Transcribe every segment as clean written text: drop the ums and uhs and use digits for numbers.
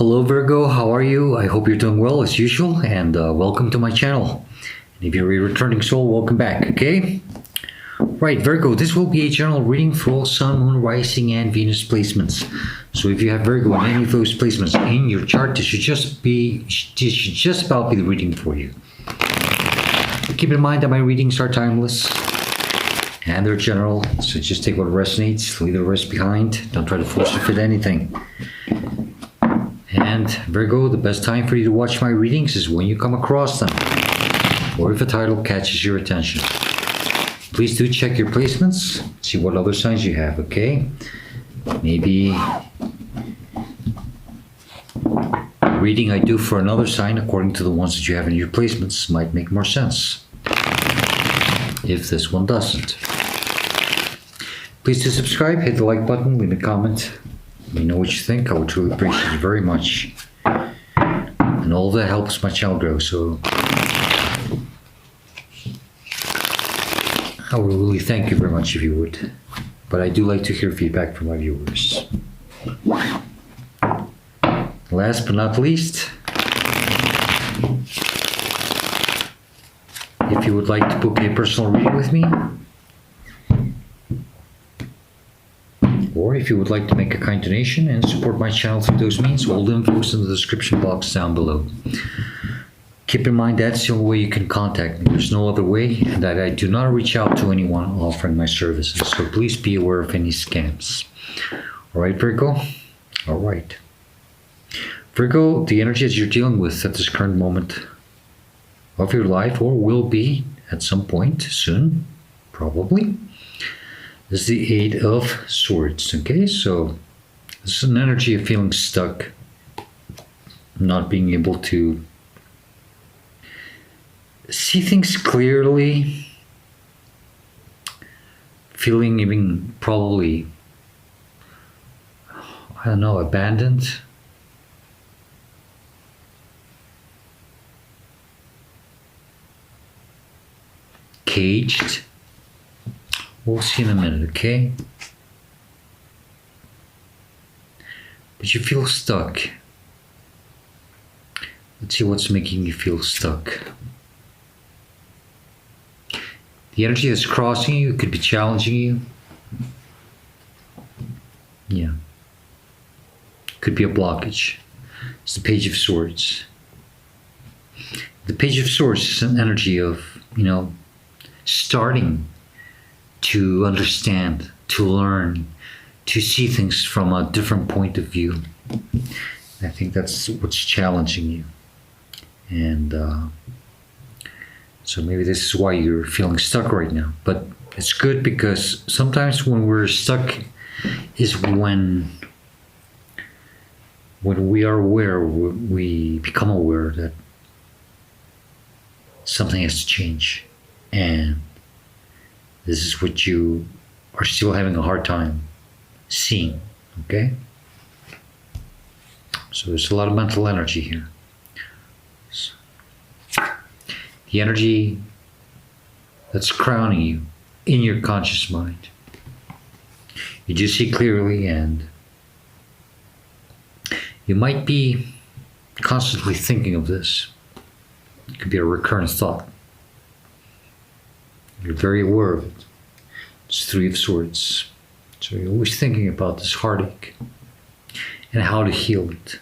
Hello Virgo, how are you? I hope you're doing well as usual, and welcome to my channel. And if you're a returning soul, welcome back, okay? Right, Virgo, this will be a general reading for all Sun, Moon, Rising, and Venus placements. So if you have Virgo in any of those placements in your chart, this should just about be the reading for you. Keep in mind that my readings are timeless and they're general, so just take what resonates, leave the rest behind. Don't try to force to fit anything. And Virgo, the best time for you to watch my readings is when you come across them, or if a title catches your attention. Please do check your placements, see what other signs you have, okay? Maybe the reading I do for another sign, according to the ones that you have in your placements, might make more sense, if this one doesn't. Please do subscribe, hit the like button, leave a comment. Let me know what you think. I would truly appreciate it very much. And all that helps my channel grow, so I would really thank you very much if you would. But I do like to hear feedback from my viewers. Last but not least, if you would like to book a personal reading with me, or if you would like to make a kind donation and support my channel through those means, all the info is in the description box down below. Keep in mind that's the only way you can contact me. There's no other way, and that I do not reach out to anyone offering my services. So please be aware of any scams. All right, Virgo? All right. Virgo, the energy that you're dealing with at this current moment of your life, or will be at some point soon, probably, is the Eight of Swords, okay? So this is an energy of feeling stuck, not being able to see things clearly, feeling even probably, I don't know, abandoned. Caged. We'll see in a minute, okay? But you feel stuck. Let's see what's making you feel stuck. The energy that's crossing you could be challenging you. Yeah. Could be a blockage. It's the Page of Swords. The Page of Swords is an energy of, starting to understand, to learn, to see things from a different point of view. I think that's what's challenging you. And so maybe this is why you're feeling stuck right now. But it's good, because sometimes when we're stuck is when we are aware, we become aware that something has to change. And this is what you are still having a hard time seeing, okay? So there's a lot of mental energy here. So the energy that's crowning you in your conscious mind. You do see clearly, and you might be constantly thinking of this. It could be a recurrent thought. You're very aware of it. It's Three of Swords. So you're always thinking about this heartache and how to heal it.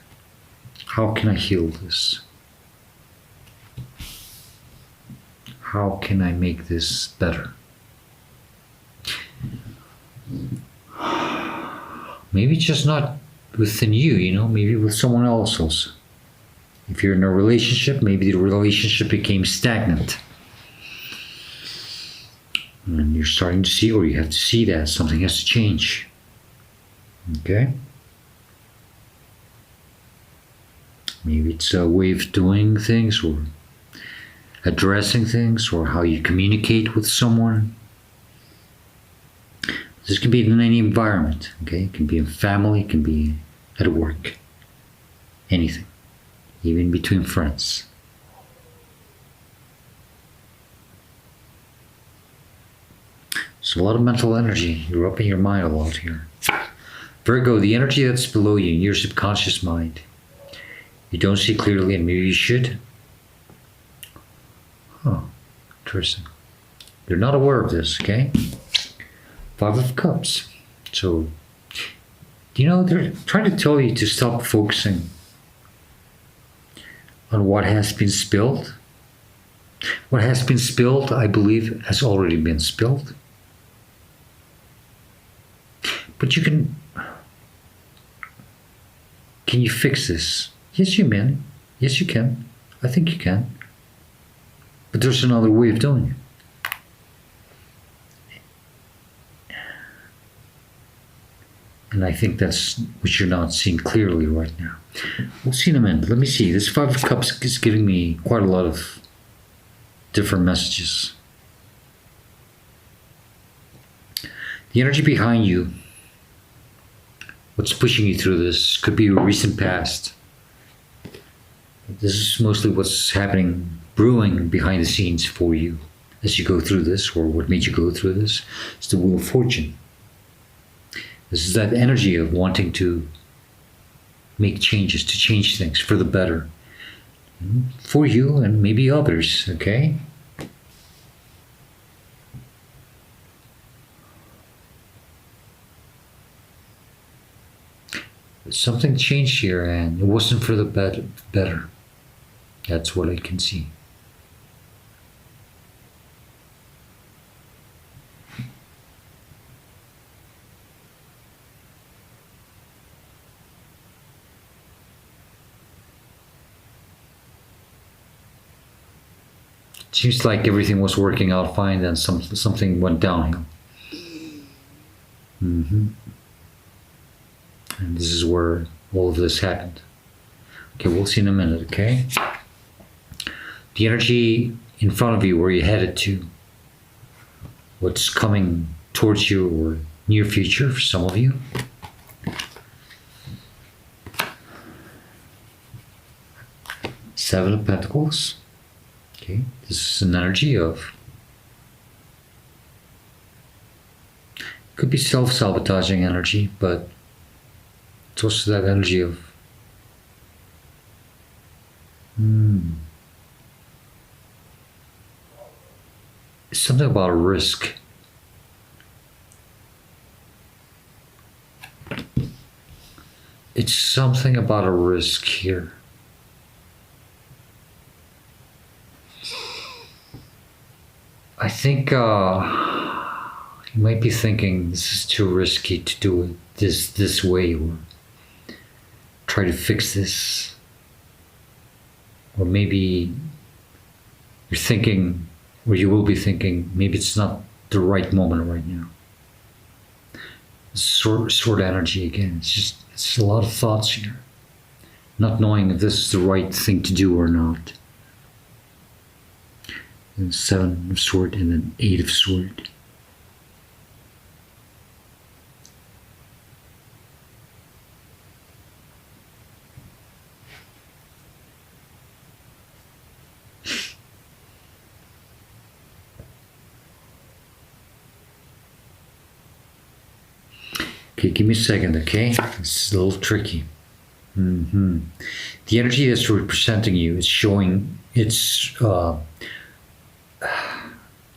How can I heal this? How can I make this better? Maybe it's just not within you, maybe with someone else also. If you're in a relationship, maybe the relationship became stagnant. And you're starting to see, or you have to see that something has to change. Okay? Maybe it's a way of doing things, or addressing things, or how you communicate with someone. This can be in any environment, okay? It can be in family, it can be at work. Anything. Even between friends. So a lot of mental energy. You're up in your mind a lot here. Virgo, the energy that's below you in your subconscious mind You don't see clearly, and maybe you should. Huh. Interesting. You're not aware of this, okay? Five of Cups. So, you know, they're trying to tell you to stop focusing on what has been spilled. What has been spilled, I believe, has already been spilled. But you can you fix this? Yes, you can. Yes, you can. I think you can. But there's another way of doing it. And I think that's what you're not seeing clearly right now. We'll see in a minute. Let me see. This Five of Cups is giving me quite a lot of different messages. The energy behind you, what's pushing you through this, could be a recent past. This is mostly what's happening, brewing behind the scenes for you as you go through this, or what made you go through this. It's the Wheel of Fortune. This is that energy of wanting to make changes, to change things for the better. For you and maybe others, okay? Something changed here, and it wasn't for the better. That's what I can see. Seems like everything was working out fine, then something went downhill. And this is where all of this happened. Okay, we'll see in a minute, okay? The energy in front of you, where you're headed to, what's coming towards you, or near future for some of you. Seven of Pentacles. Okay, this is an energy of, could be self-sabotaging energy, but it's also that energy of something about a risk. It's something about a risk here. I think you might be thinking this is too risky to do it this way, or try to fix this. Or maybe you're thinking, or you will be thinking, maybe it's not the right moment right now. Sword energy again. It's a lot of thoughts here. Not knowing if this is the right thing to do or not. And Seven of Swords and then Eight of Swords. Okay, give me a second, okay? It's a little tricky. The energy that's representing you is showing, it's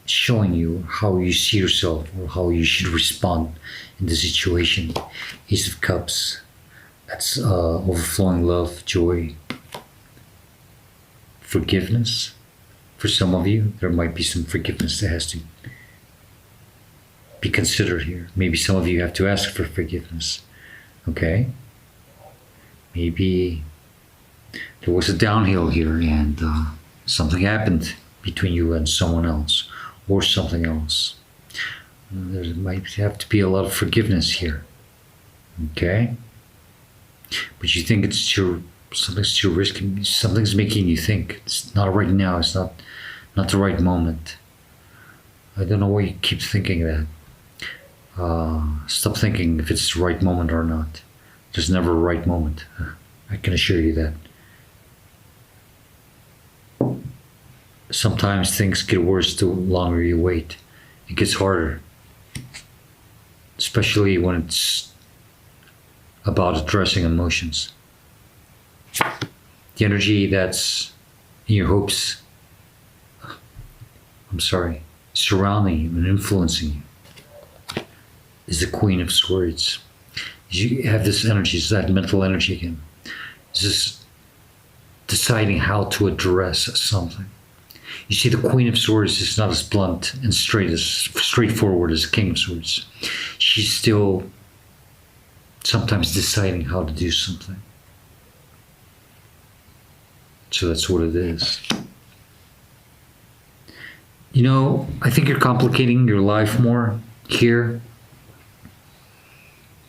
showing you how you see yourself, or how you should respond in the situation. Ace of Cups. That's overflowing love, joy, forgiveness. For some of you, there might be some forgiveness that has to be considered here. Maybe some of you have to ask for forgiveness. Okay? Maybe there was a downhill here, and something happened between you and someone else, or something else. There might have to be a lot of forgiveness here. Okay? But you think it's something's too risky. Something's making you think it's not right now. It's not the right moment. I don't know why you keep thinking that. Stop thinking if it's the right moment or not. There's never a right moment. I can assure you that. Sometimes things get worse the longer you wait. It gets harder. Especially when it's about addressing emotions. The energy that's in your hopes, surrounding you and influencing you is the Queen of Swords. You have this energy, it's that mental energy again. It's just deciding how to address something. You see, the Queen of Swords is not as blunt and straightforward as the King of Swords. She's still sometimes deciding how to do something. So that's what it is. You know, I think you're complicating your life more here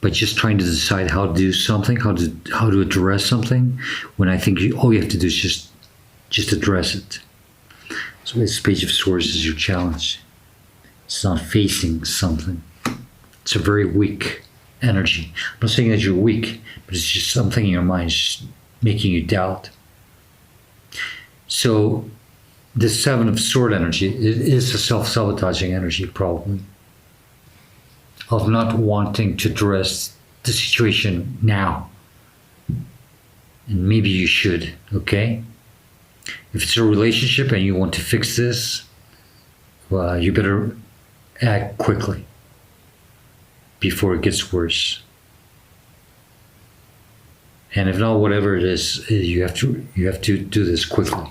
by just trying to decide how to do something, how to address something, when I think all you have to do is just address it. So this Page of Swords is your challenge. It's not facing something. It's a very weak energy. I'm not saying that you're weak, but it's just something in your mind is making you doubt. So the Seven of Sword energy, it is a self-sabotaging energy, probably, of not wanting to address the situation now. And maybe you should, okay? If it's a relationship and you want to fix this, well, you better act quickly before it gets worse. And if not, whatever it is, you have to do this quickly.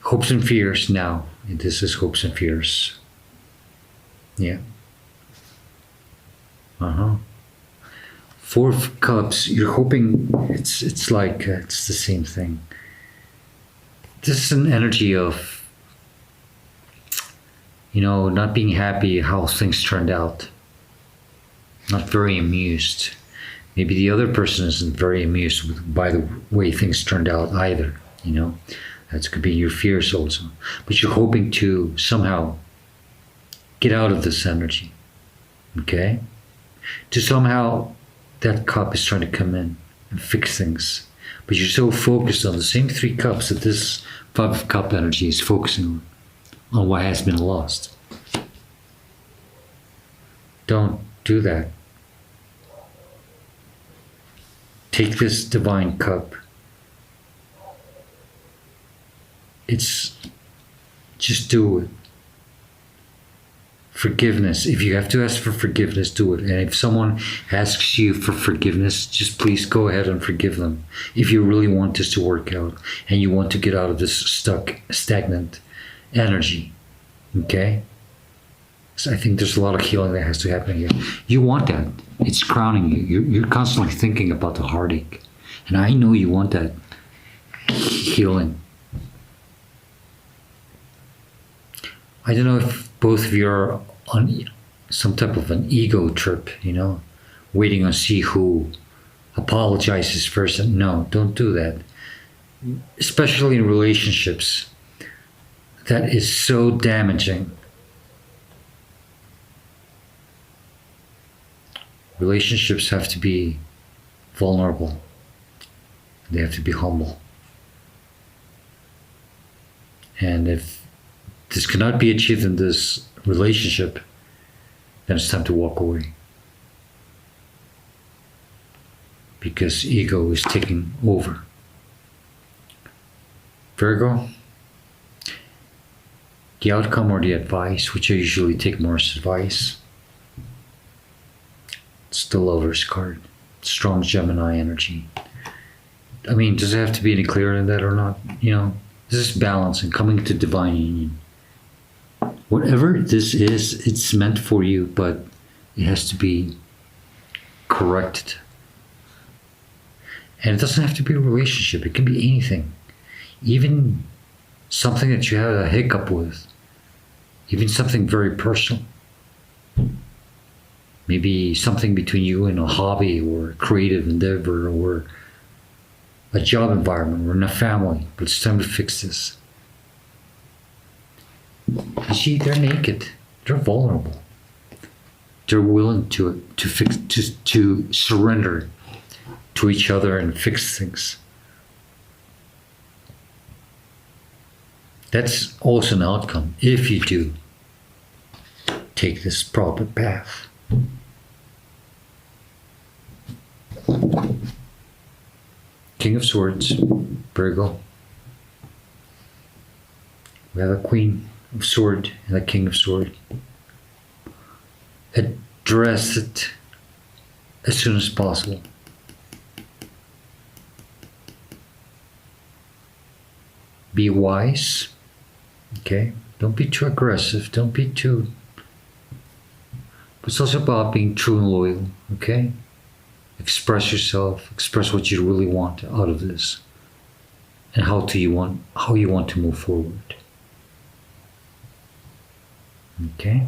Hopes and fears now. This is hopes and fears. Yeah. Four of Cups. You're hoping it's like it's the same thing. This is an energy of, you know, not being happy how things turned out. Not very amused. Maybe the other person isn't very amused by the way things turned out either. You know, that could be your fears also. But you're hoping to somehow get out of this energy. Okay? To somehow that cup is trying to come in and fix things. But you're so focused on the same three cups that this Five of Cup energy is focusing on what has been lost. Don't do that. Take this divine cup. Just do it. Forgiveness. If you have to ask for forgiveness, do it. And if someone asks you for forgiveness, just please go ahead and forgive them. If you really want this to work out and you want to get out of this stagnant energy. Okay? So I think there's a lot of healing that has to happen here. You want that. It's crowning you. You're constantly thinking about the heartache. And I know you want that healing. I don't know if both of you are on some type of an ego trip, you know, waiting on see who apologizes first. No, don't do that. Especially in relationships. That is so damaging. Relationships have to be vulnerable. They have to be humble. And if this cannot be achieved in this relationship, then it's time to walk away. Because ego is taking over. Virgo, the outcome or the advice, which I usually take more as advice, it's the Lover's card. Strong Gemini energy. I mean, does it have to be any clearer than that or not? You know, this is balance and coming to divine union. Whatever this is, it's meant for you, but it has to be corrected. And it doesn't have to be a relationship. It can be anything. Even something that you had a hiccup with. Even something very personal. Maybe something between you and a hobby or a creative endeavor or a job environment or in a family. But it's time to fix this. You see, they're naked. They're vulnerable. They're willing to surrender to each other and fix things. That's also an outcome if you do take this proper path. King of Swords, Virgo. We have a Queen of Swords and a King of Swords. Address it as soon as possible. Be wise, okay? Don't be too aggressive. Don't be too... It's also about being true and loyal, okay? Express yourself. Express what you really want out of this, and how you want to move forward. Okay.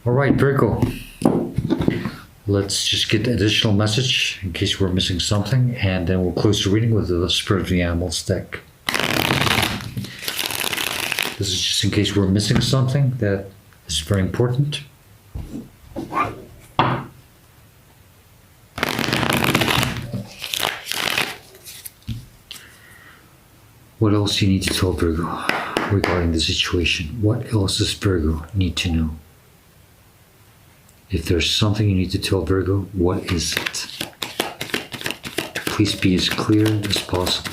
All right, Virgo. Let's just get additional message in case we're missing something, and then we'll close the reading with the Spirit of the Animals deck. This is just in case we're missing something that is very important. What else do you need to tell Virgo regarding the situation? What else does Virgo need to know? If there's something you need to tell Virgo, what is it? Please be as clear as possible.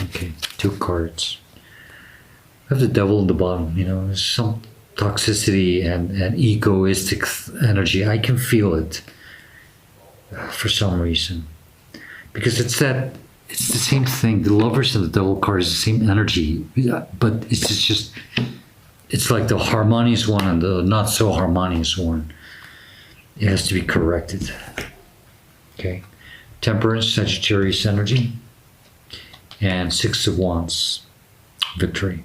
Okay, 2 cards. I have the Devil in the bottom. You know, there's some toxicity and egoistic energy. I can feel it for some reason. Because it's the same thing. The Lovers and the Devil card is the same energy. But it's like the harmonious one and the not so harmonious one. It has to be corrected. Okay. Temperance, Sagittarius energy. And 6 of Wands, victory.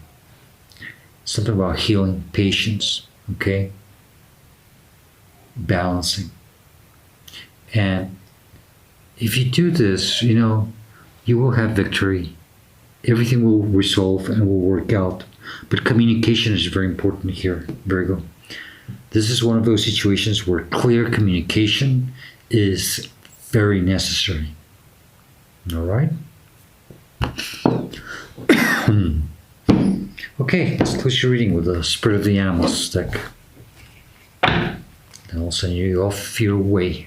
Something about healing, patience, okay? Balancing. And if you do this, you know, you will have victory. Everything will resolve and will work out. But communication is very important here, Virgo. This is one of those situations where clear communication is very necessary. All right? Okay, let's close your reading with the Spirit of the Animals deck. And I'll send you off your way.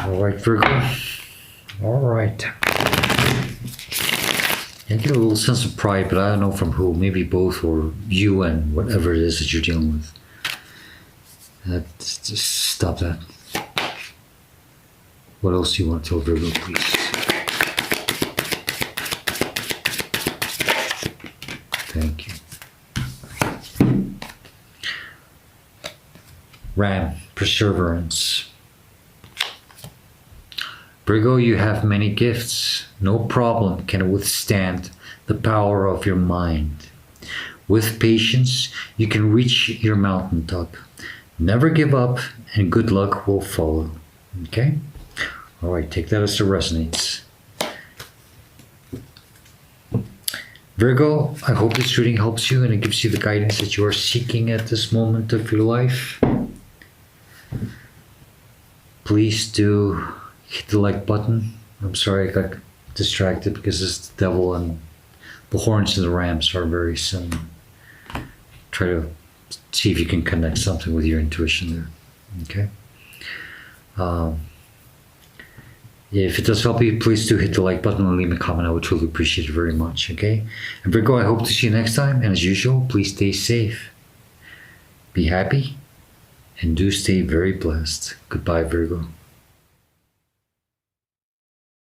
All right, Virgo. All right. I get a little sense of pride, but I don't know from who. Maybe both, or you and whatever it is that you're dealing with. Just stop that. What else do you want to tell Virgo, please? Thank you. Ram, perseverance. Virgo, you have many gifts. No problem can withstand the power of your mind. With patience, you can reach your mountaintop. Never give up, and good luck will follow. Okay? All right, take that as it resonates. Virgo, I hope this reading helps you and it gives you the guidance that you are seeking at this moment of your life. Please do hit the like button. I'm sorry I got distracted because it's the Devil and the horns and the rams are very similar. Try to see if you can connect something with your intuition there. Okay? If it does help you, please do hit the like button and leave me a comment. I would truly appreciate it very much. Okay? And Virgo, I hope to see you next time. And as usual, please stay safe. Be happy. And do stay very blessed. Goodbye, Virgo.